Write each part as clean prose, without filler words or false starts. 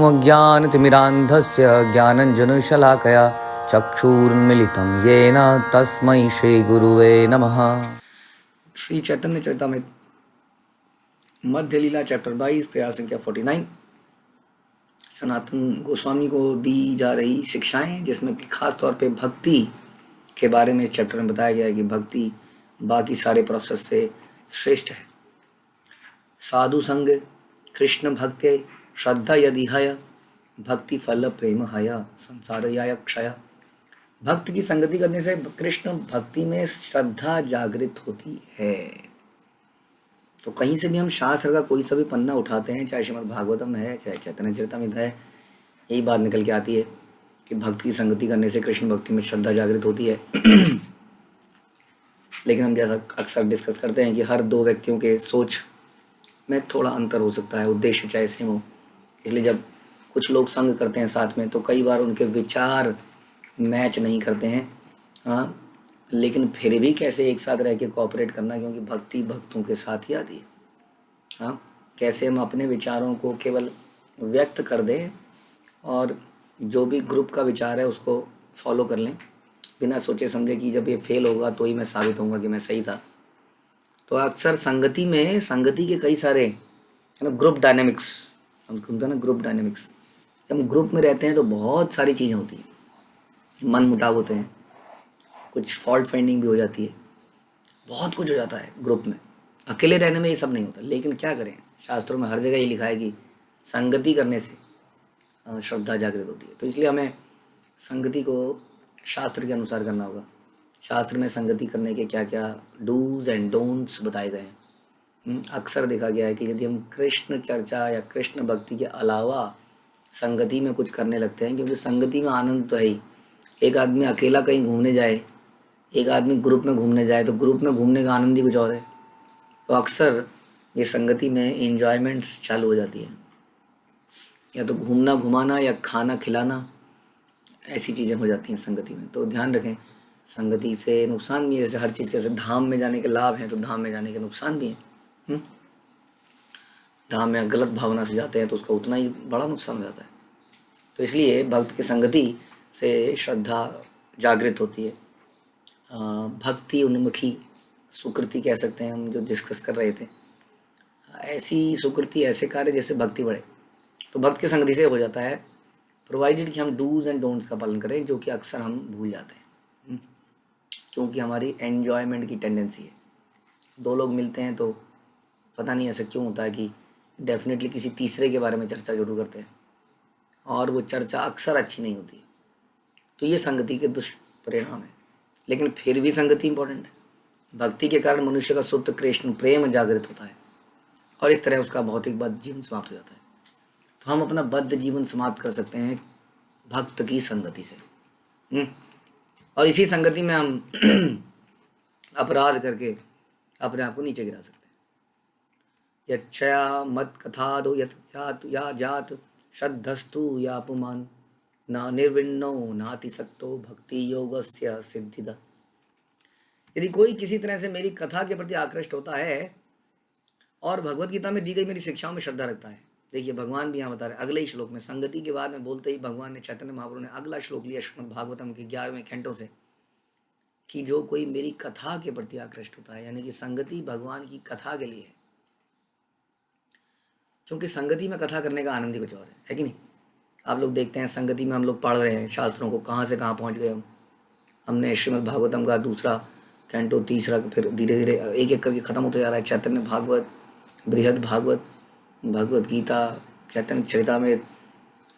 अज्ञानतिमिरान्धस्य ज्ञानञ्जनशलाकया चक्षुरुन्मिलितं येन तस्मै श्रीगुरुवे नमः। श्री चैतन्य चरितामृत मध्य लीला चैप्टर 22 प्रयास संख्या 49। सनातन गोस्वामी को दी जा रही शिक्षाएं, जिसमें कि खास तौर पे भक्ति के बारे में इस चैप्टर में बताया गया है कि भक्ति बाकी सारे प्रोसेस से श्रेष्ठ है। साधु संग कृष्ण भक्ति श्रद्धा यदि हय भक्ति फल प्रेम हय संसार या क्षय। भक्त की संगति करने से कृष्ण भक्ति में श्रद्धा जागृत होती है। तो कहीं से भी हम शास्त्र का कोई सा भी पन्ना उठाते हैं, चाहे श्रीमद् भागवतम है, चाहे चैतन्य चरितामृत है, यही बात निकल के आती है कि भक्त की संगति करने से कृष्ण भक्ति में श्रद्धा जागृत होती है। लेकिन हम जैसा अक्सर डिस्कस करते हैं कि हर दो व्यक्तियों के सोच में थोड़ा अंतर हो सकता है, उद्देश्य चाहे सेम हो। इसलिए जब कुछ लोग संग करते हैं साथ में तो कई बार उनके विचार मैच नहीं करते हैं। हाँ, लेकिन फिर भी कैसे एक साथ रह के कोऑपरेट करना, क्योंकि भक्ति भक्तों के साथ ही आती है। हाँ, कैसे हम अपने विचारों को केवल व्यक्त कर दें और जो भी ग्रुप का विचार है उसको फॉलो कर लें बिना सोचे समझे कि जब ये फेल होगा तो ही मैं साबित होऊंगा कि मैं सही था। तो अक्सर संगति में संगति के कई सारे ग्रुप डायनेमिक्स, हम कहते हैं ना ग्रुप डायनेमिक्स, जब हम ग्रुप में रहते हैं तो बहुत सारी चीज़ें होती हैं, मन मुटाव होते हैं, कुछ फॉल्ट फाइंडिंग भी हो जाती है, बहुत कुछ हो जाता है ग्रुप में। अकेले रहने में ये सब नहीं होता, लेकिन क्या करें, शास्त्रों में हर जगह ये लिखा है कि संगति करने से श्रद्धा जागृत होती है। तो इसलिए हमें संगति को शास्त्र के अनुसार करना होगा। शास्त्र में संगति करने के क्या क्या डूज एंड डोंट्स बताए गए हैं। अक्सर देखा गया है कि यदि हम कृष्ण चर्चा या कृष्ण भक्ति के अलावा संगति में कुछ करने लगते हैं, क्योंकि संगति में आनंद तो है ही। एक आदमी अकेला कहीं घूमने जाए, एक आदमी ग्रुप में घूमने जाए, तो ग्रुप में घूमने का आनंद ही कुछ और है। तो अक्सर ये संगति में एंजॉयमेंट्स चालू हो जाती है, या तो घूमना घुमाना या खाना खिलाना, ऐसी चीज़ें हो जाती हैं संगति में। तो ध्यान रखें, संगति से नुकसान भी है। जैसे हर चीज़, जैसे धाम में जाने के लाभ हैं तो धाम में जाने के नुकसान भी हैं। धाम में गलत भावना से जाते हैं तो उसका उतना ही बड़ा नुकसान हो जाता है। तो इसलिए भक्त की संगति से श्रद्धा जागृत होती है। भक्ति उन्मुखी सुकृति कह सकते हैं हम, जो डिस्कस कर रहे थे, ऐसी सुकृति, ऐसे कार्य जैसे भक्ति बढ़े, तो भक्त की संगति से हो जाता है, प्रोवाइडेड कि हम डूज एंड डोंट्स का पालन करें, जो कि अक्सर हम भूल जाते हैं, क्योंकि हमारी एन्जॉयमेंट की टेंडेंसी है। दो लोग मिलते हैं तो पता नहीं ऐसा क्यों होता है कि डेफिनेटली किसी तीसरे के बारे में चर्चा जरूर करते हैं, और वो चर्चा अक्सर अच्छी नहीं होती। तो ये संगति के दुष्परिणाम है। लेकिन फिर भी संगति इंपॉर्टेंट है। भक्ति के कारण मनुष्य का सुप्त कृष्ण प्रेम जागृत होता है, और इस तरह उसका भौतिक बद्ध जीवन समाप्त हो जाता है। तो हम अपना बद्ध जीवन समाप्त कर सकते हैं भक्त की संगति से। और इसी संगति में हम अपराध करके अपने आप को नीचे गिरा सकते हैं। यच्छया मत कथा दो या जात श्रद्धस्तु या अपमान ना निर्विण्णो नाति सक्तो भक्ति योगस्य सिद्धिदा। यदि कोई किसी तरह से मेरी कथा के प्रति आकृष्ट होता है और भगवत गीता में दी गई मेरी शिक्षाओं में श्रद्धा रखता है। देखिए, भगवान भी यहाँ बता रहे हैं अगले ही श्लोक में, संगति के बाद में बोलते ही भगवान ने, चैतन्य महाप्रभु ने अगला श्लोक लिया श्रीमद् भागवतम के 11वें कैंटो से, कि जो कोई मेरी कथा के प्रति आकृष्ट होता है, यानी कि संगति भगवान की कथा के लिए है। क्योंकि संगति में कथा करने का आनंद ही कुछ और है कि नहीं। आप लोग देखते हैं संगति में हम लोग पढ़ रहे हैं शास्त्रों को, कहाँ से कहाँ पहुँच गए हमने श्रीमद् भागवतम का दूसरा कैंटो, तीसरा, फिर धीरे धीरे एक एक करके ख़त्म होते जा रहा है। चैतन्य भागवत, बृहद भागवत, भगवत गीता, चैतन्य चरितामृत,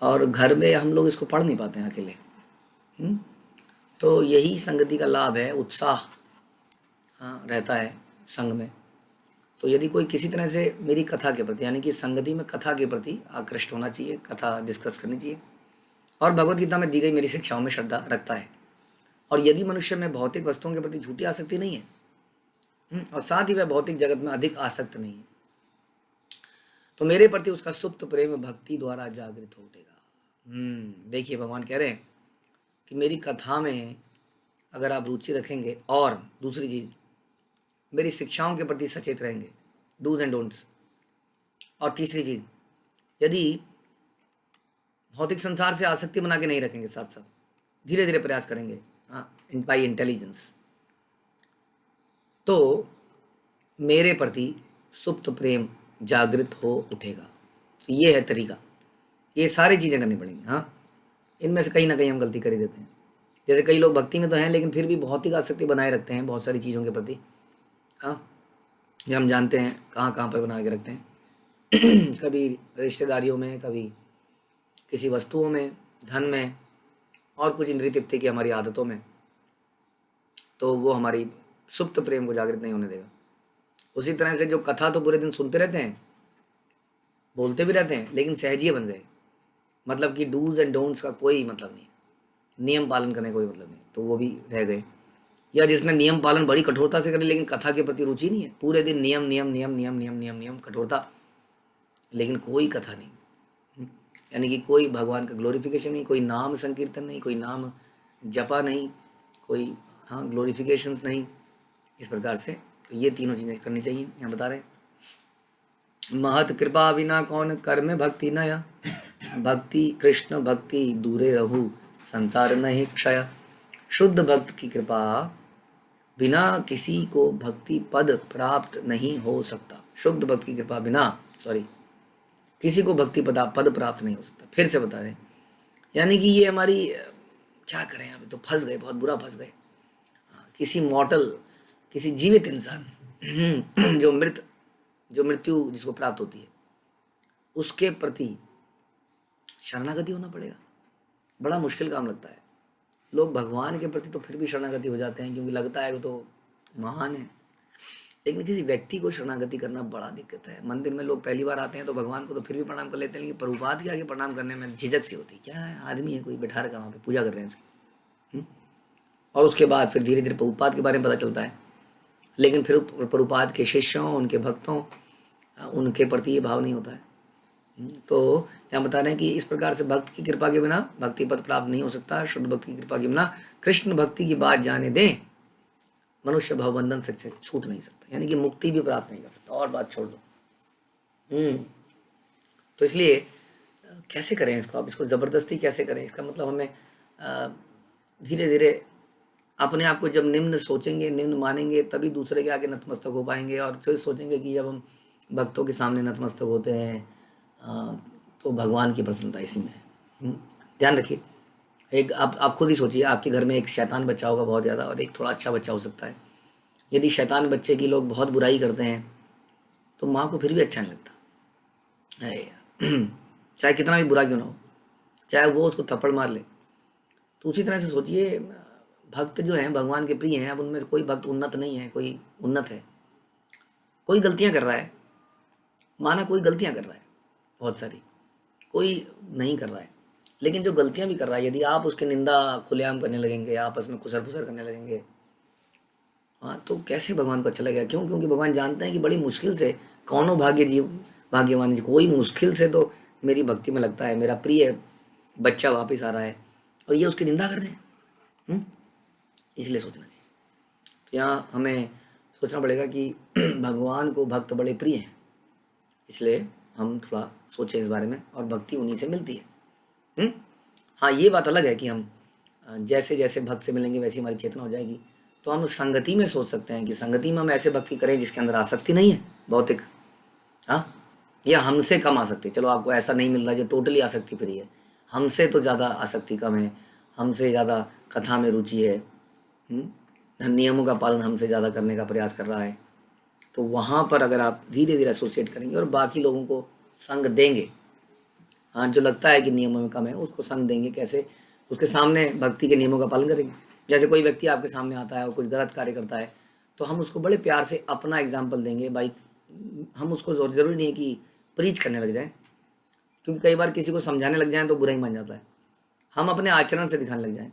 और घर में हम लोग इसको पढ़ नहीं पाते हैं अकेले। तो यही संगति का लाभ है, उत्साह रहता है संग में। तो यदि कोई किसी तरह से मेरी कथा के प्रति, यानी कि संगति में कथा के प्रति आकृष्ट होना चाहिए, कथा डिस्कस करनी चाहिए, और भगवत गीता में दी गई मेरी शिक्षाओं में श्रद्धा रखता है, और यदि मनुष्य में भौतिक वस्तुओं के प्रति झूठी आसक्ति नहीं है, और साथ ही वह भौतिक जगत में अधिक आसक्त नहीं है, तो मेरे प्रति उसका सुप्त प्रेम भक्ति द्वारा जागृत हो उठेगा। देखिए, भगवान कह रहे हैं कि मेरी कथा में अगर आप रुचि रखेंगे, और दूसरी चीज़ मेरी शिक्षाओं के प्रति सचेत रहेंगे, डूज एंड डोंट्स, और तीसरी चीज़, यदि भौतिक संसार से आसक्ति बना के नहीं रखेंगे, साथ साथ धीरे धीरे प्रयास करेंगे, हाँ, बाई इंटेलिजेंस, तो मेरे प्रति सुप्त प्रेम जागृत हो उठेगा। तो ये है तरीका, ये सारी चीज़ें करनी पड़ेंगी। हाँ, इनमें से कहीं ना कहीं हम गलती कर ही देते हैं। जैसे कई लोग भक्ति में तो हैं लेकिन फिर भी भौतिक आसक्ति बनाए रखते हैं बहुत सारी चीज़ों के प्रति। हाँ, ये हम जानते हैं कहाँ कहाँ पर बना के रखते हैं कभी रिश्तेदारियों में, कभी किसी वस्तुओं में, धन में, और कुछ इंद्रिय तृप्ति की हमारी आदतों में, तो वो हमारी सुप्त प्रेम को जागृत नहीं होने देगा। उसी तरह से जो कथा तो पूरे दिन सुनते रहते हैं, बोलते भी रहते हैं, लेकिन सहजिए बन गए, मतलब कि डूज एंड डोंट्स का कोई मतलब नहीं, नियम पालन करने का कोई मतलब नहीं, तो वो भी रह गए। या जिसने नियम पालन बड़ी कठोरता से करे लेकिन कथा के प्रति रुचि नहीं है, पूरे दिन नियम नियम नियम नियम नियम नियम नियम कठोरता, लेकिन कोई कथा नहीं, यानी कि कोई भगवान का ग्लोरिफिकेशन नहीं, कोई नाम संकीर्तन नहीं, कोई नाम जपा नहीं, कोई हाँ ग्लोरिफिकेशंस नहीं, इस प्रकार से। तो ये तीनों चीज़ें करनी चाहिए, यहाँ बता रहे हैं। महत कृपा बिना कौन कर्म भक्ति नया, भक्ति कृष्ण भक्ति दूरे रहू संसार नहीं क्षय। शुद्ध भक्त की कृपा बिना किसी को भक्ति पद प्राप्त नहीं हो सकता। शुद्ध भक्त की कृपा बिना किसी को भक्ति पद प्राप्त नहीं हो सकता। फिर से बता रहे, यानी कि ये हमारी क्या करें, अभी तो फंस गए, बहुत बुरा फंस गए। किसी मॉर्टल, किसी जीवित इंसान जो मृत्यु जिसको प्राप्त होती है, उसके प्रति शरणागति होना पड़ेगा। बड़ा मुश्किल काम लगता है। लोग भगवान के प्रति तो फिर भी शरणागति हो जाते हैं क्योंकि लगता है वो तो महान है, लेकिन किसी व्यक्ति को शरणागति करना बड़ा दिक्कत है। मंदिर में लोग पहली बार आते हैं तो भगवान को तो फिर भी प्रणाम कर लेते हैं, लेकिन प्रभुपाद के आगे प्रणाम करने में झिझक सी होती है। क्या है, आदमी है कोई बैठा रखा वहाँ पे, पूजा कर रहे हैं इसकी। और उसके बाद फिर धीरे धीरे प्रभुपाद के बारे में पता चलता है, लेकिन फिर प्रभुपाद के शिष्यों, उनके भक्तों, उनके प्रति ये भाव नहीं होता है। तो यहाँ बता रहे हैं कि इस प्रकार से भक्त की कृपा के बिना भक्ति पद प्राप्त नहीं हो सकता। शुद्ध भक्ति की कृपा के बिना कृष्ण भक्ति की बात जाने दें, मनुष्य भवबंधन से छूट नहीं सकता, यानी कि मुक्ति भी प्राप्त नहीं कर सकता। और बात छोड़ दो। तो इसलिए कैसे करें इसको, आप इसको ज़बरदस्ती कैसे करें, इसका मतलब हमें धीरे धीरे अपने आप को जब निम्न सोचेंगे, निम्न मानेंगे, तभी दूसरे के आगे नतमस्तक हो पाएंगे। और फिर सोचेंगे कि जब हम भक्तों के सामने नतमस्तक होते हैं तो भगवान की प्रसन्नता इसी में है। ध्यान रखिए, एक आप खुद ही सोचिए, आपके घर में एक शैतान बच्चा होगा बहुत ज़्यादा, और एक थोड़ा अच्छा बच्चा हो सकता है। यदि शैतान बच्चे की लोग बहुत बुराई करते हैं तो माँ को फिर भी अच्छा नहीं लगता है, चाहे कितना भी बुरा क्यों ना हो, चाहे वो उसको थप्पड़ मार ले। तो उसी तरह से सोचिए, भक्त जो हैं भगवान के प्रिय हैं, अब उनमें कोई भक्त उन्नत नहीं है, कोई उन्नत है, कोई गलतियां कर रहा है, माना कोई गलतियां कर रहा है बहुत सारी, कोई नहीं कर रहा है, लेकिन जो गलतियां भी कर रहा है, यदि आप उसकी निंदा खुलेआम करने लगेंगे, आपस में खुसर फुसर करने लगेंगे, हाँ, तो कैसे भगवान को अच्छा लगेगा। क्यों? क्योंकि भगवान जानते हैं कि बड़ी मुश्किल से कौनो भाग्यवान जी, कोई मुश्किल से तो मेरी भक्ति में लगता है, मेरा प्रिय बच्चा वापस आ रहा है, और ये उसकी निंदा कर दें। इसलिए सोचना चाहिए। तो यहाँ हमें सोचना पड़ेगा कि भगवान को भक्त बड़े प्रिय हैं, इसलिए हम थोड़ा सोचें इस बारे में, और भक्ति उन्हीं से मिलती है। हाँ, ये बात अलग है कि हम जैसे जैसे भक्त से मिलेंगे वैसी हमारी चेतना हो जाएगी। तो हम संगति में सोच सकते हैं कि संगति में हम ऐसे भक्ति करें जिसके अंदर आसक्ति नहीं है भौतिक, हाँ, या हमसे कम आसक्ति। चलो आपको ऐसा नहीं मिल रहा जो टोटली आसक्ति फ्री है, हमसे तो ज़्यादा आसक्ति कम है, हमसे ज़्यादा कथा में रुचि है, नियमों का पालन हमसे ज़्यादा करने का प्रयास कर रहा है, तो वहाँ पर अगर आप धीरे धीरे एसोसिएट करेंगे और बाकी लोगों को संग देंगे, हाँ, जो लगता है कि नियमों में कम है उसको संग देंगे। कैसे? उसके सामने भक्ति के नियमों का पालन करेंगे। जैसे कोई व्यक्ति आपके सामने आता है और कुछ गलत कार्य करता है, तो हम उसको बड़े प्यार से अपना एग्जाम्पल देंगे भाई। हम उसको ज़रूरी नहीं है कि प्रीच करने लग जाएं, क्योंकि कई बार किसी को समझाने लग जाएं तो बुरा ही मान जाता है। हम अपने आचरण से दिखाने लग जाएं।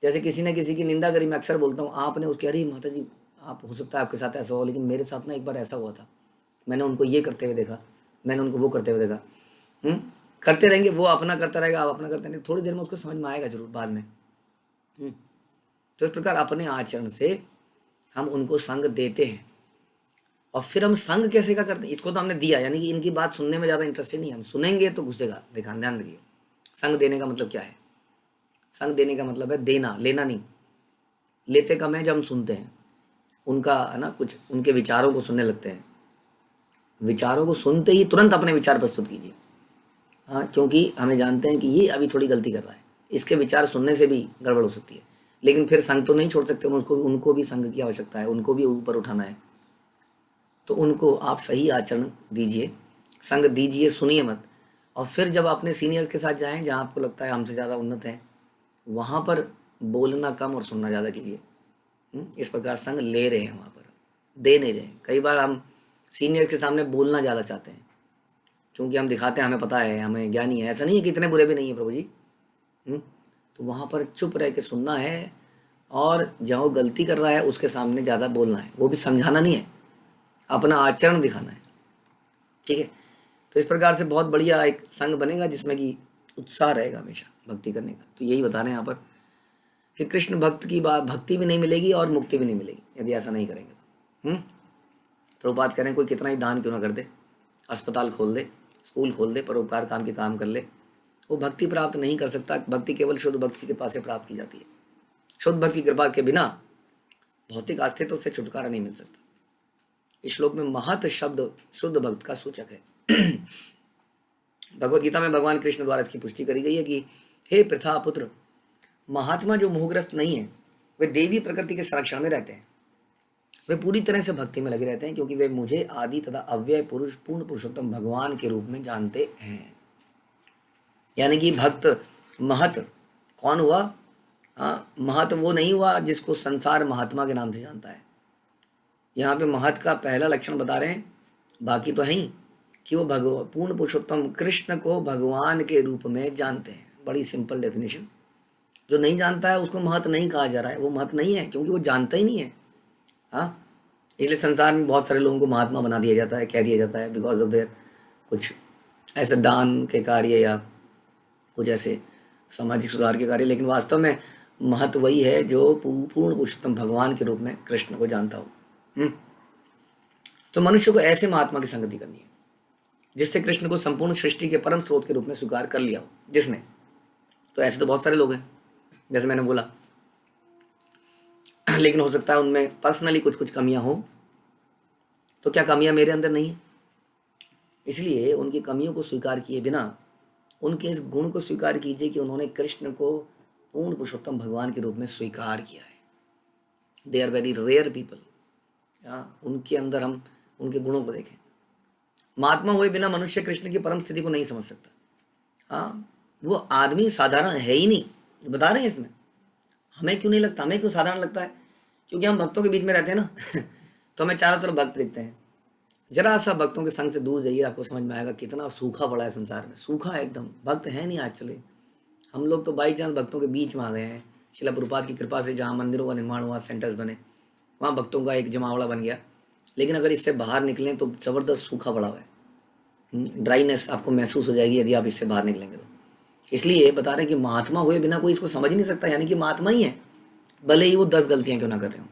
जैसे किसी ने किसी की निंदा करी, मैं अक्सर बोलता हूँ, आपने उसकी, अरे माता जी, आप हो सकता है आपके साथ ऐसा हो, लेकिन मेरे साथ ना एक बार ऐसा हुआ था, मैंने उनको ये करते हुए देखा, मैंने उनको वो करते हुए देखा। करते रहेंगे, वो अपना करता रहेगा, आप अपना करते रहेंगे, थोड़ी देर में उसको समझ में आएगा जरूर बाद में। तो इस प्रकार अपने आचरण से हम उनको संग देते हैं। और फिर हम संग कैसे का करते हैं, इसको तो हमने दिया, यानी कि इनकी बात सुनने में ज़्यादा इंटरेस्टेड नहीं है, हम सुनेंगे तो घुसेगा। ध्यान रखिए, संग देने का मतलब क्या है? संग देने का मतलब है देना, लेना नहीं। लेते कम है जब हम सुनते हैं उनका, है ना, कुछ उनके विचारों को सुनने लगते हैं। विचारों को सुनते ही तुरंत अपने विचार प्रस्तुत कीजिए। हाँ, क्योंकि हमें जानते हैं कि ये अभी थोड़ी गलती कर रहा है, इसके विचार सुनने से भी गड़बड़ हो सकती है। लेकिन फिर संग तो नहीं छोड़ सकते, उनको भी संग की आवश्यकता है, उनको भी ऊपर उठाना है। तो उनको आप सही आचरण दीजिए, संग दीजिए, सुनिए मत। और फिर जब अपने सीनियर्स के साथ जाएं जहां आपको लगता है हमसे ज़्यादा उन्नत हैं, वहां पर बोलना कम और सुनना ज़्यादा कीजिए। इस प्रकार संग ले रहे हैं, वहां पर दे नहीं रहे हैं। कई बार हम सीनियर्स के सामने बोलना ज़्यादा चाहते हैं, क्योंकि हम दिखाते हैं हमें पता है, हमें ज्ञानी है। ऐसा नहीं है कि इतने बुरे भी नहीं है प्रभु जी। तो वहाँ पर चुप रह के सुनना है, और जहाँ वो गलती कर रहा है उसके सामने ज़्यादा बोलना है, वो भी समझाना नहीं है, अपना आचरण दिखाना है। ठीक है, तो इस प्रकार से बहुत बढ़िया एक संग बनेगा जिसमें कि उत्साह रहेगा हमेशा भक्ति करने का। तो यही बता रहे हैं यहाँ पर कि कृष्ण भक्त की बात, भक्ति भी नहीं मिलेगी और मुक्ति भी नहीं मिलेगी यदि ऐसा नहीं करेंगे तो। प्रभुपाद कह रहे हैं कोई कितना ही दान क्यों ना कर दे, अस्पताल खोल दे, स्कूल खोल दे, परोपकार काम के काम कर ले, वो भक्ति प्राप्त नहीं कर सकता। भक्ति केवल शुद्ध भक्ति की कृपा से प्राप्त की जाती है। शुद्ध भक्ति की कृपा के बिना भौतिक अस्तित्व से छुटकारा नहीं मिल सकता। इस श्लोक में महत शब्द शुद्ध भक्त का सूचक है। भगवत गीता में भगवान कृष्ण द्वारा इसकी पुष्टि करी गई है कि हे पृथा पुत्र, महात्मा जो मोहग्रस्त नहीं है वे देवी प्रकृति के संरक्षण में रहते हैं। वे पूरी तरह से भक्ति में लगे रहते हैं, क्योंकि वे मुझे आदि तथा अव्यय पुरुष पूर्ण पुरुषोत्तम भगवान के रूप में जानते हैं। यानी कि भक्त महत कौन हुआ? महत वो नहीं हुआ जिसको संसार महात्मा के नाम से जानता है। यहाँ पे महत का पहला लक्षण बता रहे हैं, बाकी तो है ही, कि वो पूर्ण पुरुषोत्तम कृष्ण को भगवान के रूप में जानते हैं। बड़ी सिंपल डेफिनेशन। जो नहीं जानता है उसको महत नहीं कहा जा रहा है, वो महत नहीं है, क्योंकि वो जानता ही नहीं है। हाँ, इसलिए संसार में बहुत सारे लोगों को महात्मा बना दिया जाता है, कह दिया जाता है, बिकॉज ऑफ देयर कुछ ऐसे दान के कार्य या कुछ ऐसे सामाजिक सुधार के कार्य। लेकिन वास्तव में महत्व वही है जो पूर्ण पुरुषोत्तम भगवान के रूप में कृष्ण को जानता हो। तो मनुष्य को ऐसे महात्मा की संगति करनी है जिससे कृष्ण को संपूर्ण सृष्टि के परम स्रोत के रूप में स्वीकार कर लिया हो जिसने। तो ऐसे तो बहुत सारे लोग हैं, जैसे मैंने बोला, लेकिन हो सकता है उनमें पर्सनली कुछ कुछ कमियां हो। तो क्या कमियां मेरे अंदर नहीं है? इसलिए उनकी कमियों को स्वीकार किए बिना उनके इस गुण को स्वीकार कीजिए कि उन्होंने कृष्ण को पूर्ण पुरुषोत्तम भगवान के रूप में स्वीकार किया है। They are very rare people. उनके अंदर हम उनके गुणों को देखें। महात्मा हुए बिना मनुष्य कृष्ण की परम स्थिति को नहीं समझ सकता। वो आदमी साधारण है ही नहीं, बता रहे हैं इसमें। हमें क्यों नहीं लगता, हमें क्यों साधारण लगता है? क्योंकि हम भक्तों के बीच में रहते हैं ना। तो हमें चारों तरफ भक्त दिखते हैं। जरा सा भक्तों के संग से दूर जाइए, आपको समझ में आएगा कितना सूखा पड़ा है संसार में। सूखा है एकदम, भक्त है नहीं एक्चुअली। हम लोग तो बाई चांस भक्तों के बीच में आ गए हैं। शिला प्रभुपाद की कृपा से जहाँ मंदिरों का निर्माण हुआ, सेंटर्स बने, वहाँ भक्तों का एक जमावड़ा बन गया। लेकिन अगर इससे बाहर निकलें तो ज़बरदस्त सूखा पड़ा हुआ है। ड्राइनेस आपको महसूस हो जाएगी यदि आप इससे बाहर निकलेंगे तो। इसलिए बता रहे हैं कि महात्मा हुए बिना कोई इसको समझ नहीं सकता, यानी कि महात्मा ही है, भले ही वो 10 गलतियां क्यों ना कर रहे हो।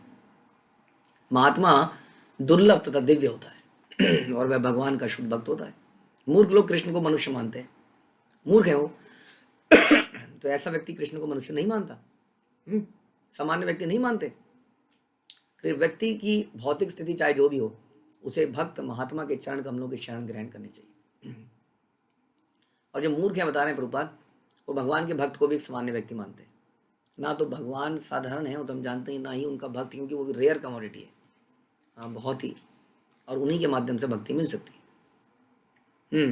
महात्मा दुर्लभ तथा दिव्य होता है और वह भगवान का शुद्ध भक्त होता है। मूर्ख लोग कृष्ण को मनुष्य मानते हैं, मूर्ख है वो। तो ऐसा व्यक्ति कृष्ण को मनुष्य नहीं मानता, सामान्य व्यक्ति नहीं मानते। व्यक्ति की भौतिक स्थिति चाहे जो भी हो, उसे भक्त महात्मा के चरण कमलों की शरण ग्रहण करनी चाहिए। और जो मूर्ख है, बता रहे हैं प्रभुपाद, वो भगवान के भक्त को भी एक सामान्य व्यक्ति मानते हैं। ना तो भगवान साधारण है, वो तो हम जानते हैं, ना ही उनका भक्त, क्योंकि वो भी रेयर कमोडिटी है। हाँ, बहुत ही, और उन्हीं के माध्यम से भक्ति मिल सकती है।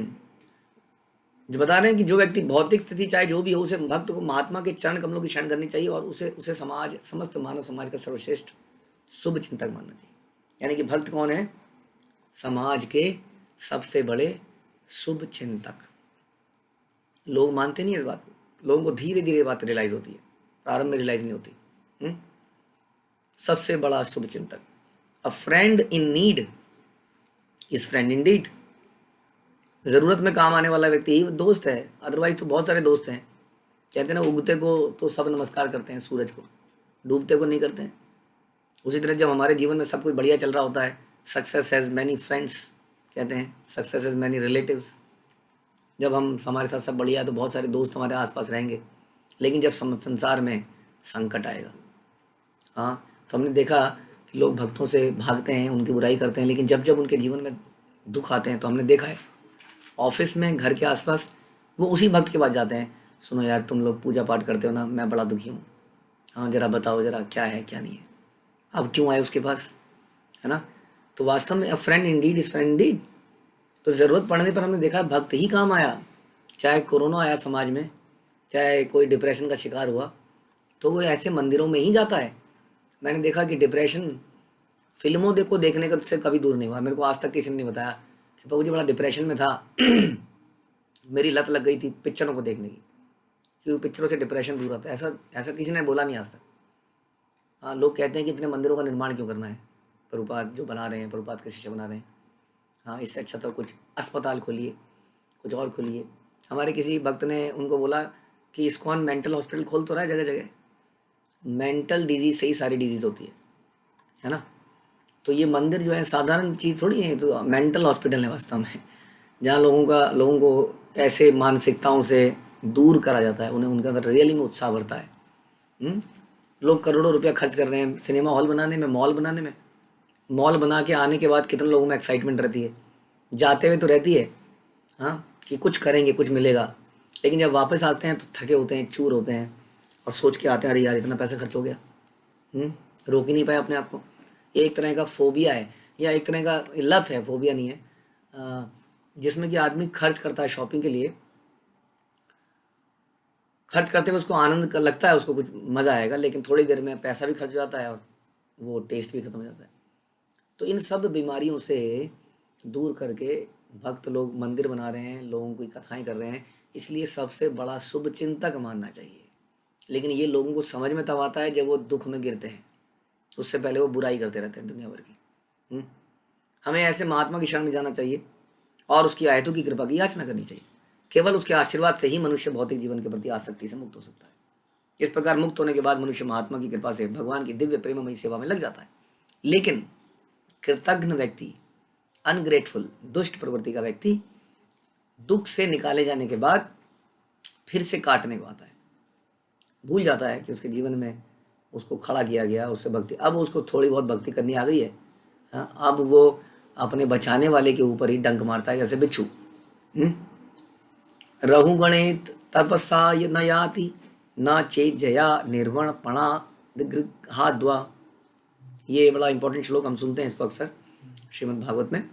जो बता रहे हैं कि जो व्यक्ति भौतिक स्थिति चाहे जो भी हो, उसे भक्त को महात्मा के चरण कमलों की शरण करनी चाहिए, और उसे समाज, समस्त मानव समाज का सर्वश्रेष्ठ शुभ चिंतक मानना चाहिए। यानी कि भक्त कौन है? समाज के सबसे बड़े शुभ चिंतक। लोग मानते नहीं इस बात को, लोगों को धीरे धीरे बात रियलाइज होती है, प्रारंभ में रियलाइज नहीं होती। सबसे बड़ा शुभ चिंतक, a friend in need is friend in deed. जरूरत में काम आने वाला व्यक्ति ही दोस्त है, अदरवाइज तो बहुत सारे दोस्त हैं। कहते हैं ना, उगते को तो सब नमस्कार करते हैं, सूरज को, डूबते को नहीं करते हैं। उसी तरह जब हमारे जीवन में सब कुछ बढ़िया चल रहा होता है, सक्सेस हैज मैनी फ्रेंड्स, कहते हैं सक्सेस हैज मैनी रिलेटिव्स। जब हम हमारे साथ सब बढ़िया है तो बहुत सारे दोस्त हमारे आसपास रहेंगे, लेकिन जब संसार में संकट आएगा, हाँ, तो हमने देखा कि लोग भक्तों से भागते हैं, उनकी बुराई करते हैं, लेकिन जब जब उनके जीवन में दुख आते हैं तो हमने देखा है ऑफिस में, घर के आसपास, वो उसी भक्त के पास जाते हैं, सुनो यार तुम लोग पूजा पाठ करते हो ना, मैं बड़ा दुखी हूँ, हाँ जरा बताओ जरा क्या है क्या नहीं है, अब क्यों आए उसके पास, है ना। तो वास्तव में अ friend Indeed is friend Indeed. तो ज़रूरत पड़ने पर हमने देखा भक्त ही काम आया। चाहे कोरोना आया समाज में, चाहे कोई डिप्रेशन का शिकार हुआ, तो वो ऐसे मंदिरों में ही जाता है। मैंने देखा कि डिप्रेशन फिल्मों देखो देखने का से कभी दूर नहीं हुआ। मेरे को आज तक किसी ने नहीं बताया कि प्रभु जी बड़ा डिप्रेशन में था मेरी लत लग गई थी पिक्चरों को देखने की, क्योंकि पिक्चरों से डिप्रेशन दूर होता है, ऐसा ऐसा किसी ने बोला नहीं आज तक। हाँ, लोग कहते हैं कि इतने मंदिरों का निर्माण क्यों करना है, प्रभुपाद जो बना रहे हैं, प्रभुपाद के शिष्य बना रहे हैं, हाँ इससे अच्छा तो कुछ अस्पताल खोलिए, कुछ और खोलिए। हमारे किसी भक्त ने उनको बोला कि इस्कॉन मेंटल हॉस्पिटल खोल तो रहा है जगह जगह, मेंटल डिजीज से ही सारी डिजीज होती है ना। तो ये मंदिर जो है साधारण चीज़ थोड़ी है, तो मेंटल हॉस्पिटल है वास्तव में, जहाँ लोगों को ऐसे मानसिकताओं से दूर करा जाता है, उन्हें उनके अंदर रियली में उत्साह भरता है। हुँ? लोग करोड़ों रुपया खर्च कर रहे हैं सिनेमा हॉल बनाने में, मॉल बनाने में। मॉल बना के आने के बाद कितने लोगों में एक्साइटमेंट रहती है, जाते हुए तो रहती है, हाँ, कि कुछ करेंगे कुछ मिलेगा, लेकिन जब वापस आते हैं तो थके होते हैं, चूर होते हैं, और सोच के आते हैं अरे यार इतना पैसा खर्च हो गया। रोक ही नहीं पाए अपने आप को। ये एक तरह का फोबिया है, या एक तरह का लत है, फोबिया नहीं है, जिसमें कि आदमी खर्च करता है शॉपिंग के लिए, खर्च करते हुए उसको आनंद लगता है, उसको कुछ मज़ा आएगा, लेकिन थोड़ी देर में पैसा भी खर्च हो जाता है और वो टेस्ट भी खत्म हो जाता है। तो इन सब बीमारियों से दूर करके भक्त लोग मंदिर बना रहे हैं, लोगों की कथाएं कर रहे हैं, इसलिए सबसे बड़ा शुभ चिंतक मानना चाहिए। लेकिन ये लोगों को समझ में तब आता है जब वो दुख में गिरते हैं, उससे पहले वो बुराई करते रहते हैं दुनिया भर की। हम्म? हमें ऐसे महात्मा की शरण में जाना चाहिए और उसकी आयतों की कृपा की याचना करनी चाहिए। केवल उसके आशीर्वाद से ही मनुष्य भौतिक जीवन के प्रति आसक्ति से मुक्त हो सकता है। इस प्रकार मुक्त होने के बाद मनुष्य महात्मा की कृपा से भगवान की दिव्य प्रेममयी सेवा में लग जाता है। लेकिन कृतघ्न व्यक्ति, अनग्रेटफुल, दुष्ट प्रवृत्ति का व्यक्ति दुख से निकाले जाने के बाद फिर से काटने को आता है, भूल जाता है कि उसके जीवन में उसको खड़ा किया गया, उससे भक्ति, अब उसको थोड़ी बहुत भक्ति करनी आ गई है, हाँ, अब वो अपने बचाने वाले के ऊपर ही डंक मारता है जैसे बिच्छू। रहु गणित तपस्या न याति न चेत जया निर्वण पणा दिग्हाद्वा। ये बड़ा इंपॉर्टेंट श्लोक हम सुनते हैं इसको अक्सर श्रीमद् भागवत में।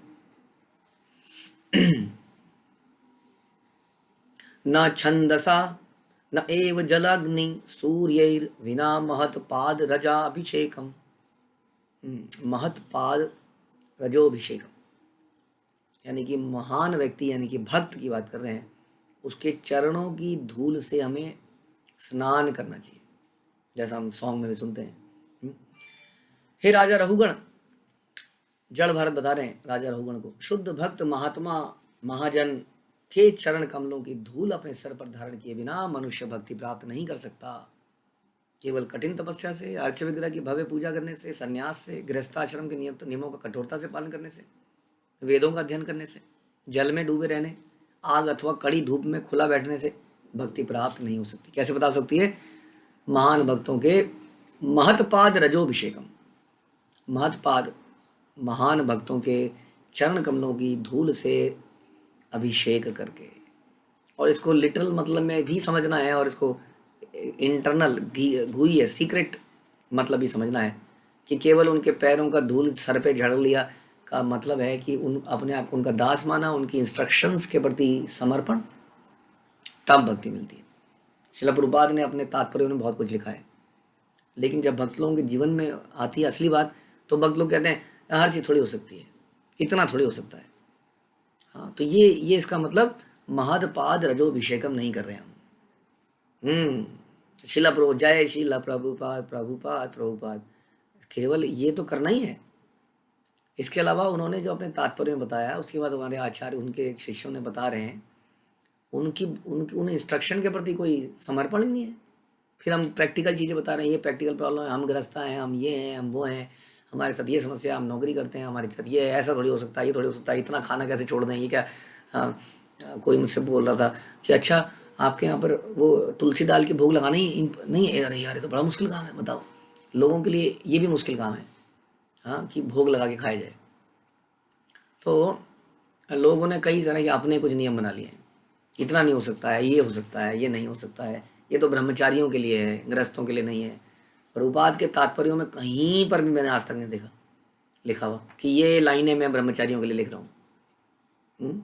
न छंदसा न एव जलाग्नि सूर्यैर विना महत पाद रजाभिषेकम। महत पाद रजोभिषेकम, यानी कि महान व्यक्ति, यानी कि भक्त की बात कर रहे हैं, उसके चरणों की धूल से हमें स्नान करना चाहिए, जैसा हम सॉन्ग में भी सुनते हैं। हे राजा रहुगण, जड़ भारत बता रहे हैं राजा रहुगण को, शुद्ध भक्त महात्मा महाजन के चरण कमलों की धूल अपने सर पर धारण किए बिना मनुष्य भक्ति प्राप्त नहीं कर सकता। केवल कठिन तपस्या से, अर्च विग्रह की भव्य पूजा करने से, संन्यास से, गृहस्थाश्रम के नियमों का कठोरता से पालन करने से, वेदों का अध्ययन करने से, जल में डूबे रहने, आग अथवा कड़ी धूप में खुला बैठने से भक्ति प्राप्त नहीं हो सकती। कैसे बता सकती है? महान भक्तों के महत्पाद रजोभिषेकम, महत्पाद महान भक्तों के चरण कमलों की धूल से अभिषेक करके। और इसको लिटरल मतलब में भी समझना है, और इसको इंटरनल घुई है सीक्रेट मतलब भी समझना है, कि केवल उनके पैरों का धूल सर पे झड़ लिया का मतलब है कि उन अपने आप को उनका दास माना, उनकी इंस्ट्रक्शंस के प्रति समर्पण, तब भक्ति मिलती है। श्रील प्रभुपाद ने अपने तात्पर्य में बहुत कुछ लिखा है, लेकिन जब भक्त लोगों के जीवन में आती है असली बात, तो भक्त लोग कहते हैं हर चीज़ थोड़ी हो सकती है, इतना थोड़ी हो सकता है। हाँ, तो ये इसका मतलब महदपाद रजोभिषेकम नहीं कर रहे हैं हम। शिला प्रभु, जय शिला प्रभुपाद प्रभुपाद प्रभुपाद, केवल ये तो करना ही है। इसके अलावा उन्होंने जो अपने तात्पर्य में बताया, उसके बाद हमारे आचार्य उनके शिष्यों ने बता रहे हैं, उनकी उनकी उन इंस्ट्रक्शन के प्रति कोई समर्पण ही नहीं है। फिर हम प्रैक्टिकल चीज़ें बता रहे हैं, ये प्रैक्टिकल प्रॉब्लम है, हम ग्रस्ता हैं, हम ये हैं, हम वो हैं, हमारे साथ ये समस्या, हम नौकरी करते हैं, हमारे साथ ये है, ऐसा थोड़ी हो सकता है, ये थोड़ी हो सकता है, इतना खाना कैसे छोड़ दें, ये क्या कोई मुझसे बोल रहा था कि अच्छा आपके यहाँ पर वो तुलसी दाल की भोग लगाना ही नहीं है। अरे यार ये तो बड़ा मुश्किल काम है, बताओ। लोगों के लिए ये भी मुश्किल काम है, हाँ, कि भोग लगा के खाया जाए। तो लोगों ने कई तरह के अपने कुछ नियम बना लिए हैं, इतना नहीं हो सकता है, ये हो सकता है, ये नहीं हो सकता है, ये तो ब्रह्मचारियों के लिए है, गृहस्थों के लिए नहीं है। और उपाद के तात्पर्यों में कहीं पर भी मैंने आज तक नहीं देखा लिखा हुआ कि ये लाइनें मैं ब्रह्मचारियों के लिए लिख रहा हूँ।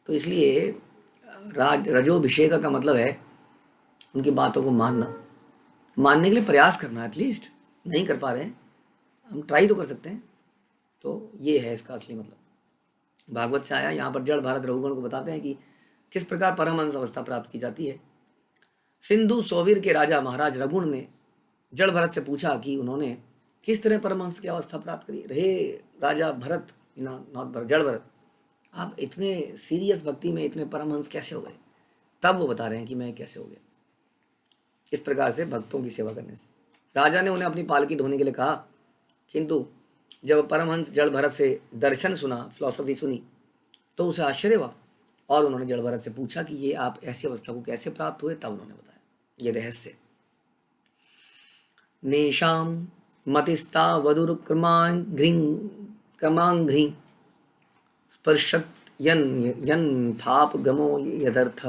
तो इसलिए रजोभिषेक का मतलब है उनकी बातों को मानना, मानने के लिए प्रयास करना। एटलीस्ट नहीं कर पा रहे हैं, हम ट्राई तो कर सकते हैं। तो ये है इसका असली मतलब। भागवत से आया, यहाँ पर जड़ भारत रघुगण को बताते हैं कि किस प्रकार परमहंस अवस्था प्राप्त की जाती है। सिंधु सोवीर के राजा महाराज रघुण ने जड़ भरत से पूछा कि उन्होंने किस तरह परमहंस की अवस्था प्राप्त करी। रहे राजा भरत, नॉट भरत, जड़ भरत, आप इतने सीरियस भक्ति में इतने परमहंस कैसे हो गए? तब वो बता रहे हैं कि मैं कैसे हो गया, इस प्रकार से भक्तों की सेवा करने से। राजा ने उन्हें अपनी पालकी ढोने के लिए कहा, किंतु जब परमहंस जड़ भरत से दर्शन सुना, फिलॉसफी सुनी, तो उसे आश्चर्य हुआ और उन्होंने जड़ भरत से पूछा कि ये आप ऐसी अवस्था को कैसे प्राप्त हुए। तब उन्होंने बताया ये रहस्य। नेशाम मतिस्ता वधुर क्रमांघ्रि स्पर्शत यन यन थाप गमो यदर्थ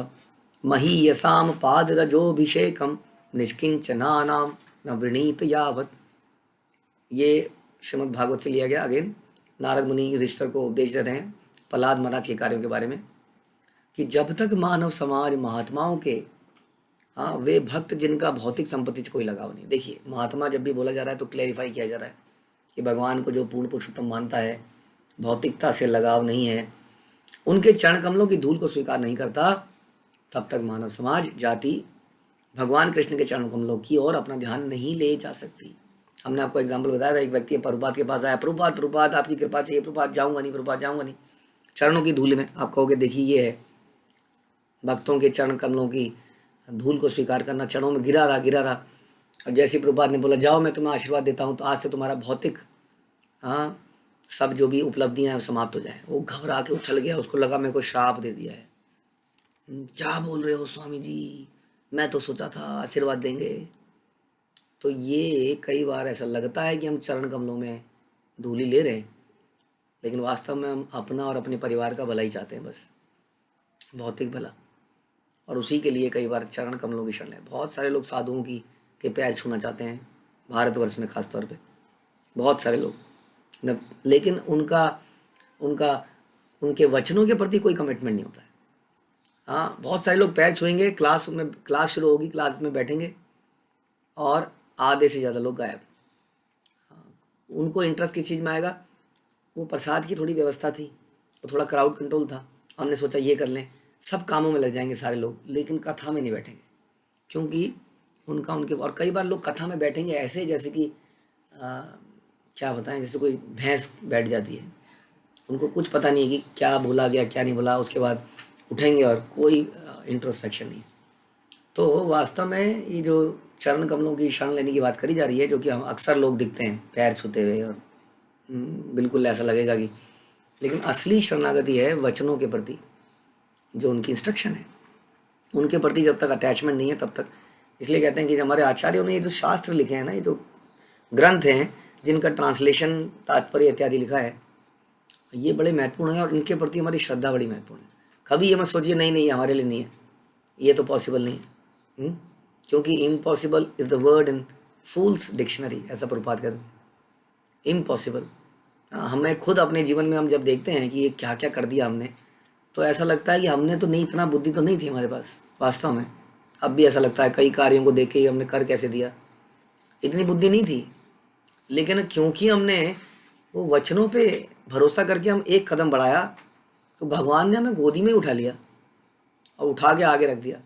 महीयसाम पाद रजोभिषेकम निष्किंचनानाम न वृणीत यावत। ये श्रीमद् भागवत से लिया गया। अगेन नारद मुनि युधिष्ठिर को उपदेश दे रहे हैं प्रहलाद महाराज के कार्यों के बारे में, कि जब तक मानव समाज महात्माओं के, हाँ, वे भक्त जिनका भौतिक संपत्ति से कोई लगाव नहीं। देखिए महात्मा जब भी बोला जा रहा है तो क्लेरिफाई किया जा रहा है कि भगवान को जो पूर्ण पुरुषोत्तम मानता है, भौतिकता से लगाव नहीं है, उनके चरण कमलों की धूल को स्वीकार नहीं करता, तब तक मानव समाज जाति भगवान कृष्ण के चरण कमलों की ओर अपना ध्यान नहीं ले जा सकती। हमने आपको एग्जाम्पल बताया था, एक व्यक्ति प्रभुपाद के पास आया, प्रभुपाद प्रभुपाद आपकी कृपा चाहिए, प्रभुपाद जाऊंगा नहीं, प्रभुपाद जाऊंगा नहीं। चरणों की धूल में आप कहोगे देखिए ये है भक्तों के चरण कमलों की धूल को स्वीकार करना, चरणों में गिरा रहा। और जैसे प्रभुपाद ने बोला जाओ मैं तुम्हें आशीर्वाद देता हूँ, तो आज से तुम्हारा भौतिक, हाँ, सब जो भी उपलब्धियां हैं समाप्त हो जाए। वो घबरा के उछल गया, उसको लगा मेरे को श्राप दे दिया है। क्या बोल रहे हो स्वामी जी, मैं तो सोचा था आशीर्वाद देंगे। तो ये कई बार ऐसा लगता है कि हम चरण कमलों में धूली ले रहे हैं, लेकिन वास्तव में हम अपना और अपने परिवार का भला ही चाहते हैं, बस भौतिक भला। और उसी के लिए कई बार चरण कमलों की शरण है। बहुत सारे लोग साधुओं की के पैर छूना चाहते हैं, भारतवर्ष में खास तौर पे बहुत सारे लोग, लेकिन उनका उनका उनके वचनों के प्रति कोई कमिटमेंट नहीं होता है। हाँ, बहुत सारे लोग पैर छुएंगे, क्लास शुरू होगी, क्लास में बैठेंगे और आधे से ज़्यादा लोग गायब। हाँ, उनको इंटरेस्ट किस चीज़ में आएगा? वो प्रसाद की थोड़ी व्यवस्था थी, वो थोड़ा क्राउड कंट्रोल था, हमने सोचा ये कर लें, सब कामों में लग जाएंगे सारे लोग, लेकिन कथा में नहीं बैठेंगे, क्योंकि उनका उनके। और कई बार लोग कथा में बैठेंगे ऐसे जैसे कि क्या बताएं, जैसे कोई भैंस बैठ जाती है, उनको कुछ पता नहीं है कि क्या बोला गया क्या नहीं बोला, उसके बाद उठेंगे और कोई इंट्रोस्पेक्शन नहीं। तो वास्तव में ये जो चरण कमलों की शरण लेने की बात करी जा रही है, जो कि हम अक्सर लोग दिखते हैं पैर छूते हुए, और बिल्कुल ऐसा लगेगा कि, लेकिन असली शरणागति है वचनों के प्रति, जो उनकी इंस्ट्रक्शन है उनके प्रति जब तक अटैचमेंट नहीं है तब तक। इसलिए कहते हैं कि हमारे आचार्यों ने ये जो शास्त्र लिखे हैं ना, ये जो ग्रंथ हैं जिनका ट्रांसलेशन, तात्पर्य इत्यादि लिखा है, ये बड़े महत्वपूर्ण है और इनके प्रति हमारी श्रद्धा बड़ी महत्वपूर्ण है। कभी ये मत सोचिए नहीं नहीं हमारे लिए नहीं है, ये तो पॉसिबल नहीं है, क्योंकि impossible is the word in fools dictionary, ऐसा प्रभुपाद कहते हैं, इम्पॉसिबल। हमें खुद अपने जीवन में हम जब देखते हैं कि ये क्या क्या कर दिया हमने, तो ऐसा लगता है कि हमने तो नहीं, इतना बुद्धि तो नहीं थी हमारे पास वास्तव में। अब भी ऐसा लगता है कई कार्यों को देख के हमने कर कैसे दिया, इतनी बुद्धि नहीं थी, लेकिन क्योंकि हमने वो वचनों पे भरोसा करके हम एक कदम बढ़ाया, तो भगवान ने हमें गोदी में उठा लिया और उठा के आगे रख दिया।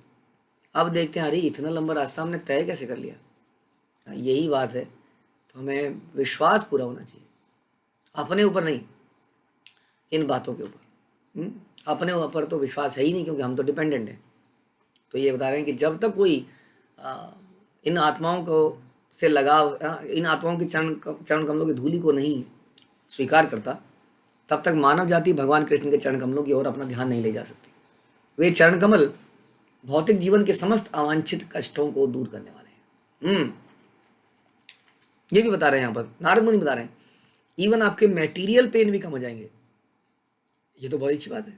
अब देखते हैं अरे इतना लंबा रास्ता हमने तय कैसे कर लिया। यही बात है, तो हमें विश्वास पूरा होना चाहिए अपने ऊपर नहीं, इन बातों के ऊपर। अपने ऊपर तो विश्वास है ही नहीं, क्योंकि हम तो डिपेंडेंट हैं। तो ये बता रहे हैं कि जब तक कोई इन आत्माओं को से लगाव, इन आत्माओं की चरण कमलों की धूलि को नहीं स्वीकार करता, तब तक मानव जाति भगवान कृष्ण के चरण कमलों की ओर अपना ध्यान नहीं ले जा सकती। वे चरण कमल भौतिक जीवन के समस्त अवांछित कष्टों को दूर करने वाले हैं। ये भी बता रहे हैं यहाँ पर नारद मुनि बता रहे हैं, इवन आपके मेटीरियल पेन भी कम हो जाएंगे। ये तो बड़ी अच्छी बात है।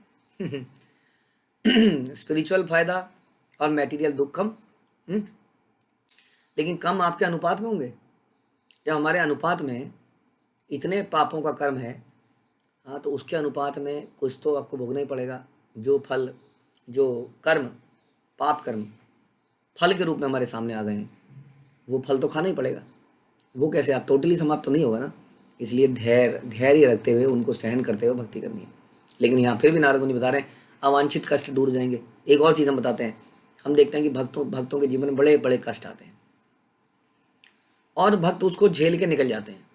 स्पिरिचुअल फायदा और मेटीरियल दुख कम, लेकिन कम आपके अनुपात में होंगे। जब हमारे अनुपात में इतने पापों का कर्म है, हाँ, तो उसके अनुपात में कुछ तो आपको भोगना ही पड़ेगा। जो फल, जो कर्म, पाप कर्म फल के रूप में हमारे सामने आ गए हैं, वो फल तो खाना ही पड़ेगा। वो कैसे, आप टोटली समाप्त तो नहीं होगा ना। इसलिए धैर्य रखते हुए, उनको सहन करते हुए भक्ति करनी है। लेकिन यहाँ फिर भी नारद मुनि बता रहे हैं अवांछित कष्ट दूर हो जाएंगे। एक और चीज़ हम बताते हैं, हम देखते हैं कि भक्तों के जीवन में बड़े बड़े कष्ट आते हैं और भक्त उसको झेल के निकल जाते हैं।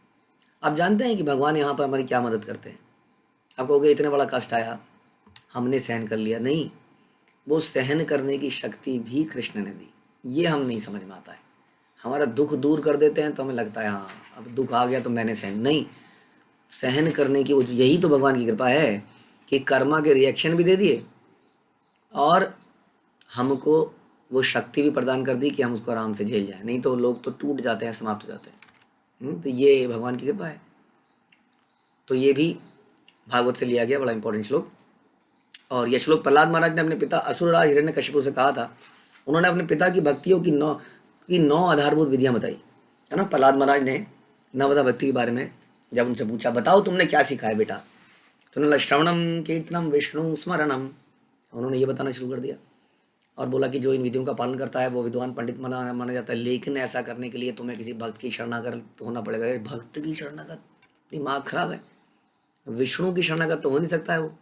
आप जानते हैं कि भगवान यहाँ पर हमारी क्या मदद करते हैं। आप कहोगे इतने बड़ा कष्ट आया, हमने सहन कर लिया। नहीं, वो सहन करने की शक्ति भी कृष्ण ने दी। ये हम नहीं समझ में आता है। हमारा दुख दूर कर देते हैं तो हमें लगता है हाँ अब दुख आ गया तो मैंने सहन, नहीं, सहन करने की वो, यही तो भगवान की कृपा है कि कर्मा के रिएक्शन भी दे दिए और हमको वो शक्ति भी प्रदान कर दी कि हम उसको आराम से झेल जाएं। नहीं तो लोग तो टूट जाते हैं, समाप्त हो जाते हैं। तो ये भगवान की कृपा है। तो ये भी भागवत से लिया गया बड़ा इंपॉर्टेंट श्लोक। और यह श्लोक प्रहलाद महाराज ने अपने पिता असुरराज हिरण्यकशिपु से कहा था। उन्होंने अपने पिता की भक्तियों की नौ आधारभूत विधियां बताई है ना। प्रहलाद महाराज ने नवदा भक्ति के बारे में जब उनसे पूछा, बताओ तुमने क्या सीखा है बेटा, तो उन्होंने श्रवणम कीर्तनम विष्णु स्मरणम, उन्होंने ये बताना शुरू कर दिया और बोला कि जो इन विधियों का पालन करता है वो विद्वान पंडित माना जाता है। लेकिन ऐसा करने के लिए तुम्हें किसी भक्त की शरणागत होना पड़ेगा। भक्त की शरणागत, दिमाग खराब है। विष्णु की शरणागत तो हो नहीं सकता है, वो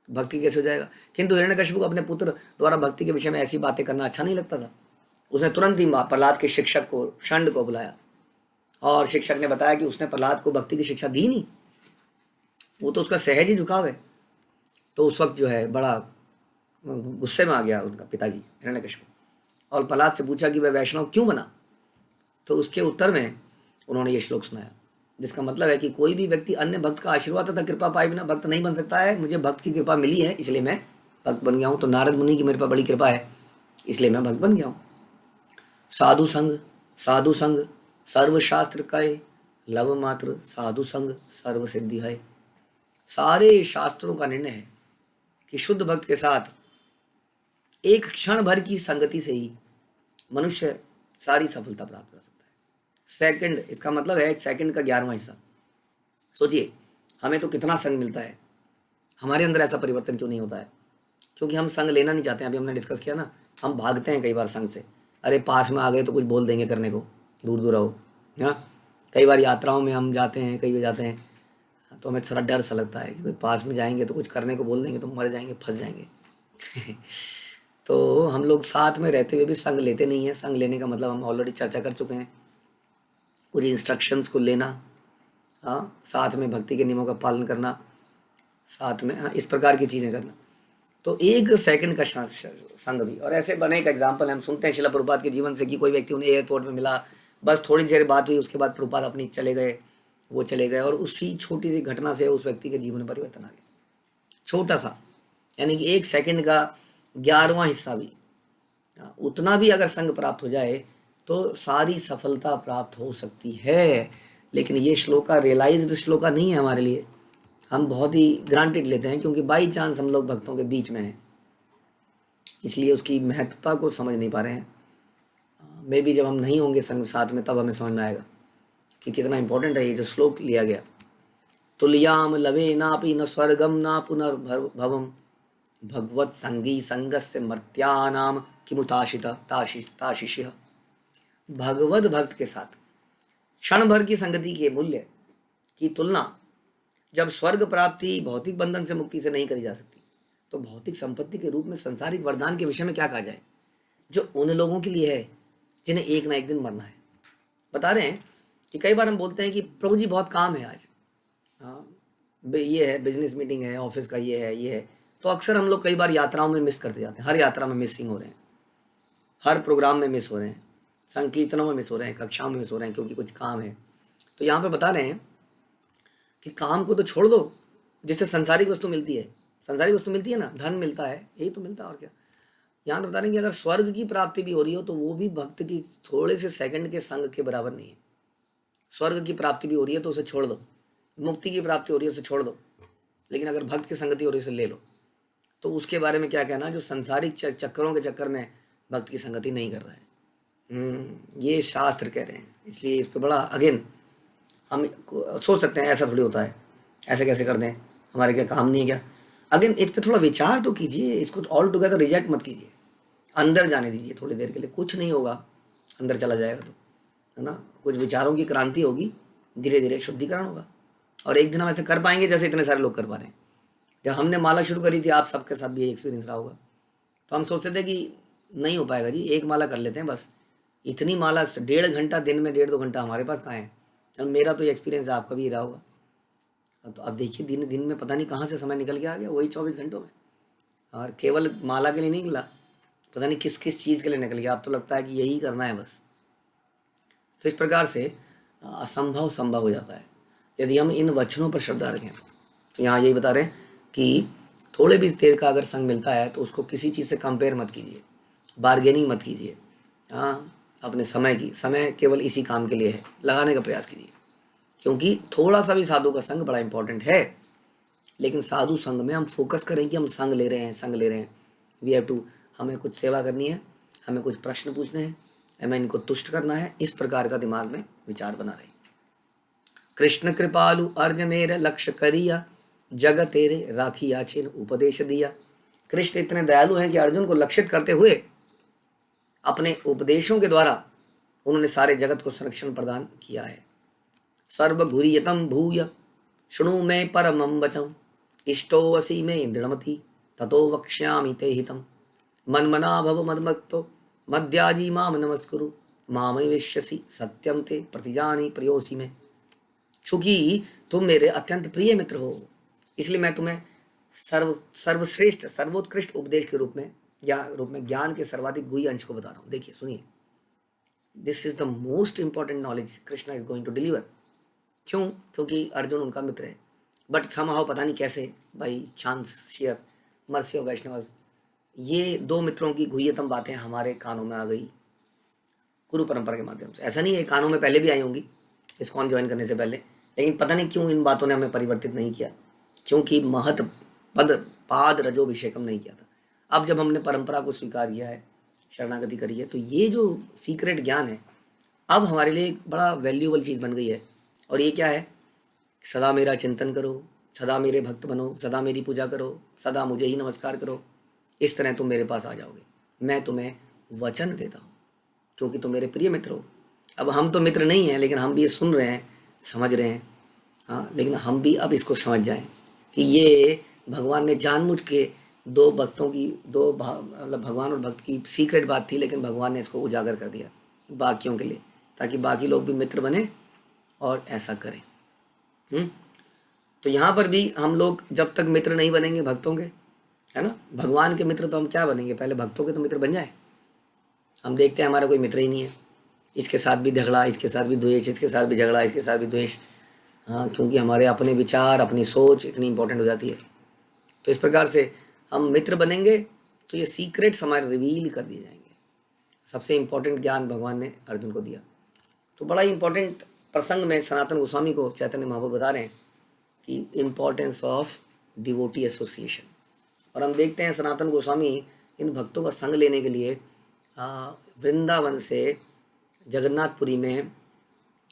भक्ति कैसे हो जाएगा। किंतु हिरण्यकशिपु को अपने पुत्र द्वारा भक्ति के विषय में ऐसी बातें करना अच्छा नहीं लगता था। उसने तुरंत ही प्रहलाद के शिक्षक को, षंड को बुलाया और शिक्षक ने बताया कि उसने प्रहलाद को भक्ति की शिक्षा दी नहीं, वो तो उसका सहज ही झुकाव है। तो उस वक्त जो है बड़ा गुस्से में आ गया उनका पिताजी हिरण्यकशिपु और प्रहलाद से पूछा कि वह वैष्णव क्यों बना। तो उसके उत्तर में उन्होंने ये श्लोक सुनाया, जिसका मतलब है कि कोई भी व्यक्ति अन्य भक्त का आशीर्वाद तथा कृपा पाए बिना भक्त नहीं बन सकता है। मुझे भक्त की कृपा मिली है इसलिए मैं भक्त बन गया हूँ। तो नारद मुनि की मेरे पर बड़ी कृपा है इसलिए मैं भक्त बन गया हूँ। साधु संग सर्वशास्त्र कय, लव मात्र साधु संग सर्व सिद्धि है। सारे शास्त्रों का निर्णय है कि शुद्ध भक्त के साथ एक क्षण भर की संगति से ही मनुष्य सारी सफलता प्राप्त कर सकता है। सेकंड, इसका मतलब है एक सेकंड का 11वां हिस्सा। सोचिए हमें तो कितना संग मिलता है, हमारे अंदर ऐसा परिवर्तन क्यों नहीं होता है? क्योंकि हम संग लेना नहीं चाहते हैं। अभी हमने डिस्कस किया ना, हम भागते हैं कई बार संग से। अरे पास में आ गए तो कुछ बोल देंगे करने को, दूर दूर रहो। हाँ, कई बार यात्राओं में हम जाते हैं, कई बार जाते हैं तो हमें थोड़ा डर सा लगता है कि कोई पास में जाएंगे तो कुछ करने को बोल देंगे तो मर जाएंगे, फंस जाएंगे। तो हम लोग साथ में रहते हुए भी संग लेते नहीं हैं। संग लेने का मतलब हम ऑलरेडी चर्चा कर चुके हैं, कुछ इंस्ट्रक्शंस को लेना, हाँ, साथ में भक्ति के नियमों का पालन करना, साथ में हाँ इस प्रकार की चीज़ें करना। तो एक सेकंड का संग भी। और ऐसे बने एक एग्जाम्पल हम सुनते हैं शिला प्रभुपाद के जीवन से कि कोई व्यक्ति उन्हें एयरपोर्ट में मिला, बस थोड़ी देर बात हुई, उसके बाद प्रभुपाद अपनी चले गए, वो चले गए और उसी छोटी सी घटना से उस व्यक्ति के जीवन में परिवर्तन आ गया। छोटा सा, यानी कि एक सेकंड का 11वां हिस्सा भी, उतना भी अगर संग प्राप्त हो जाए तो सारी सफलता प्राप्त हो सकती है। लेकिन ये श्लोका रियलाइज्ड श्लोका नहीं है हमारे लिए, हम बहुत ही ग्रांटेड लेते हैं क्योंकि बाई चांस हम लोग भक्तों के बीच में हैं, इसलिए उसकी महत्वता को समझ नहीं पा रहे हैं। मे बी जब हम नहीं होंगे संग साथ में तब हमें समझ में आएगा कि कितना इंपॉर्टेंट है ये जो श्लोक लिया गया। तुल्याम लवे नापि न स्वर्गम ना पुनर्भवम भगवत संगी संगस्य मर्त्यानाम किमुताशिता ताशिष्य। भगवत भक्त के साथ क्षण भर की संगति के मूल्य की तुलना जब स्वर्ग प्राप्ति भौतिक बंधन से मुक्ति से नहीं करी जा सकती, तो भौतिक संपत्ति के रूप में संसारिक वरदान के विषय में क्या कहा जाए, जो उन लोगों के लिए है जिन्हें एक ना एक दिन मरना है। बता रहे हैं कि कई बार हम बोलते हैं कि प्रभु जी बहुत काम है आज, हाँ ये है, बिजनेस मीटिंग है, ऑफिस का ये है, तो अक्सर हम लोग कई बार यात्राओं में मिस करते जाते हैं। हर यात्रा में मिसिंग हो रहे हैं, हर प्रोग्राम में मिस हो रहे हैं, संकीर्तनों में मिस हो रहे हैं, कक्षाओं में मिस हो रहे हैं क्योंकि कुछ काम है। तो यहाँ पे बता रहे हैं कि काम को तो छोड़ दो जिससे संसारिक वस्तु मिलती है, संसारी वस्तु मिलती है ना, धन मिलता है, यही तो मिलता है और क्या। यहाँ तो बता रहे हैं कि अगर स्वर्ग की प्राप्ति भी हो रही हो तो वो भी भक्त की थोड़े से सेकंड के संग के बराबर नहीं है। स्वर्ग की प्राप्ति भी हो रही है तो उसे छोड़ दो, मुक्ति की प्राप्ति हो रही है उसे छोड़ दो, लेकिन अगर भक्त की संगति हो रही है उसे ले लो। तो उसके बारे में क्या कहना, जो संसारिक चक्करों के चक्कर में भक्त की संगति नहीं कर रहा है। ये शास्त्र कह रहे हैं, इसलिए इस पर बड़ा अगेन हम सोच सकते हैं ऐसा थोड़ी होता है, ऐसे कैसे कर दें, हमारे क्या काम नहीं है क्या। अगेन इस पर थोड़ा विचार तो कीजिए, इसको ऑल टुगेदर रिजेक्ट मत कीजिए, अंदर जाने दीजिए थोड़ी देर के लिए, कुछ नहीं होगा, अंदर चला जाएगा तो, है ना, कुछ विचारों की क्रांति होगी, धीरे धीरे शुद्धिकरण होगा, और एक दिन हम ऐसे कर पाएंगे जैसे इतने सारे लोग कर पा रहे हैं। जब हमने माला शुरू करी थी, आप सबके साथ भी ये एक्सपीरियंस रहा होगा, तो हम सोचते थे कि नहीं हो पाएगा जी, एक माला कर लेते हैं बस, इतनी माला 1.5 घंटा दिन में, 1.5-2 घंटा हमारे पास कहाँ है। अब मेरा तो ये एक्सपीरियंस है, आपका भी रहा होगा। तो अब देखिए दिन दिन में पता नहीं कहाँ से समय निकल के आ गया, वही 24 घंटों में, और केवल माला के लिए नहीं निकला, पता नहीं किस किस चीज़ के लिए निकल गया। अब तो लगता है कि यही करना है बस। तो इस प्रकार से असंभव संभव हो जाता है यदि हम इन वचनों पर श्रद्धा रखें। तो यहाँ यही बता रहे हैं कि थोड़े भी देर का अगर संग मिलता है तो उसको किसी चीज़ से कंपेयर मत कीजिए, बार्गेनिंग मत कीजिए। हाँ, अपने समय की, समय केवल इसी काम के लिए है, लगाने का प्रयास कीजिए, क्योंकि थोड़ा सा भी साधु का संग बड़ा इंपॉर्टेंट है। लेकिन साधु संग में हम फोकस करें कि हम संग ले रहे हैं, संग ले रहे हैं, वी हैव टू, हमें कुछ सेवा करनी है, हमें कुछ प्रश्न पूछने हैं, हमें इनको तुष्ट करना है, इस प्रकार का दिमाग में विचार बना रहे। कृष्ण कृपालु अर्जनेर लक्ष्य करिया, जग तेरे राखिया छिन उपदेश दिया। कृष्ण इतने दयालु हैं कि अर्जुन को लक्षित करते हुए अपने उपदेशों के द्वारा उन्होंने सारे जगत को संरक्षण प्रदान किया है। सर्वघुरीयतम भूय शृणु में परमं वचम, इष्टोऽसि में दृढ़मति ततो वक्ष्यामि ते हितम। मन्मना भव मद्भक्तो मद्याजी माम नमस्कुरु, मामि विश्यसि सत्यम ते प्रतिजानी प्रियोसी में। चूंकि तुम मेरे अत्यंत प्रिय मित्र हो, इसलिए मैं तुम्हें सर्वश्रेष्ठ सर्वोत्कृष्ट उपदेश के रूप में ज्ञान के सर्वाधिक गुह्य अंश को बता रहा हूँ। देखिए सुनिए, this is the most important knowledge Krishna is going to deliver. क्यों? क्योंकि अर्जुन उनका मित्र है, बट समहाउ पता नहीं कैसे, by chance sheer mercy of Vaishnav, ये दो मित्रों की गुह्यतम बातें हमारे कानों में आ गई गुरु परंपरा के माध्यम से। ऐसा नहीं है, कानों में पहले भी आई होंगी इस्कॉन ज्वाइन करने से पहले, लेकिन पता नहीं क्यों इन बातों ने हमें परिवर्तित नहीं किया, क्योंकि महत पद पाद रजोभिषेकम नहीं किया था। अब जब हमने परंपरा को स्वीकार किया है, शरणागति करी है, तो ये जो सीक्रेट ज्ञान है अब हमारे लिए एक बड़ा वैल्यूएबल चीज़ बन गई है। और ये क्या है? सदा मेरा चिंतन करो, सदा मेरे भक्त बनो, सदा मेरी पूजा करो, सदा मुझे ही नमस्कार करो, इस तरह तुम मेरे पास आ जाओगे। मैं तुम्हें वचन देता हूँ क्योंकि तुम मेरे प्रिय मित्र हो। अब हम तो मित्र नहीं हैं, लेकिन हम भी ये सुन रहे हैं, समझ रहे हैं, हाँ, लेकिन हम भी अब इसको समझ जाएं कि ये भगवान ने जानबूझ के दो भक्तों की मतलब भगवान और भक्त की सीक्रेट बात थी, लेकिन भगवान ने इसको उजागर कर दिया बाकियों के लिए, ताकि बाकी लोग भी मित्र बने और ऐसा करें। तो यहाँ पर भी हम लोग जब तक मित्र नहीं बनेंगे भक्तों के, है ना, भगवान के मित्र, तो हम क्या बनेंगे? पहले भक्तों के तो मित्र बन जाए। हम देखते हैं हमारा कोई मित्र ही नहीं है, इसके साथ भी झगड़ा, इसके साथ भी द्वेष, इसके साथ भी झगड़ा, इसके साथ भी द्वेष। हाँ, क्योंकि हमारे अपने विचार, अपनी सोच इतनी इंपॉर्टेंट हो जाती है। तो इस प्रकार से हम मित्र बनेंगे तो ये सीक्रेट्स हमारे रिवील कर दिए जाएंगे। सबसे इंपॉर्टेंट ज्ञान भगवान ने अर्जुन को दिया। तो बड़ा इंपॉर्टेंट प्रसंग में सनातन गोस्वामी को चैतन्य महाप्रभु बता रहे हैं कि इम्पोर्टेंस ऑफ डिवोटी एसोसिएशन। और हम देखते हैं सनातन गोस्वामी इन भक्तों का संग लेने के लिए वृंदावन से जगन्नाथपुरी में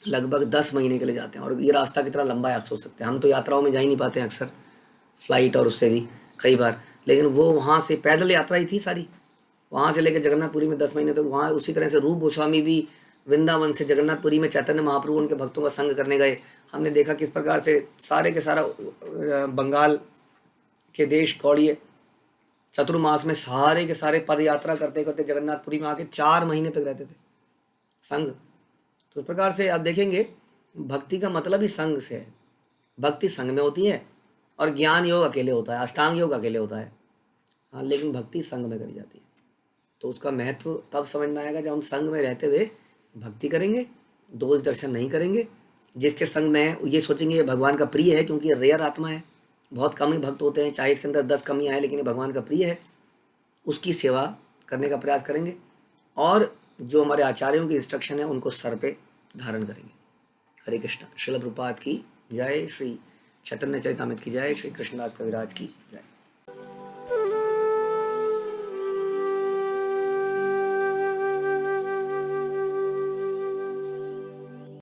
लगभग 10 महीने के लिए जाते हैं। और ये रास्ता कितना लंबा है आप सोच सकते हैं। हम तो यात्राओं में जा ही नहीं पाते हैं अक्सर, फ्लाइट और उससे भी कई बार, लेकिन वो वहाँ से पैदल यात्रा ही थी सारी, वहाँ से लेकर जगन्नाथपुरी में 10 महीने तक वहाँ। उसी तरह से रूप गोस्वामी भी वृंदावन से जगन्नाथपुरी में चैतन्य महाप्रभु उनके भक्तों का संग करने गए। हमने देखा किस प्रकार से सारे के सारा बंगाल के देश कौड़िए चतुर्मास में सारे के सारे पद यात्रा करते करते जगन्नाथपुरी में आके 4 महीने तक रहते थे संग। तो इस प्रकार से आप देखेंगे भक्ति का मतलब ही संग से है। भक्ति संग में होती है और ज्ञान योग अकेले होता है, अष्टांग योग अकेले होता है, हाँ, लेकिन भक्ति संग में करी जाती है। तो उसका महत्व तब समझ में आएगा जब हम संग में रहते हुए भक्ति करेंगे, दोष दर्शन नहीं करेंगे। जिसके संग में ये सोचेंगे ये भगवान का प्रिय है क्योंकि ये रेयर आत्मा है, बहुत कम ही भक्त होते हैं, चाहे इसके अंदर 10 कमियां हैं, लेकिन ये भगवान का प्रिय है, उसकी सेवा करने का प्रयास करेंगे और जो हमारे आचार्यों की इंस्ट्रक्शन है उनको सर पे धारण करेंगे। हरे कृष्ण। श्रील प्रभुपाद की जय, श्री चैतन्य चरितामृत की जय, श्री कृष्णदास कविराज की जय।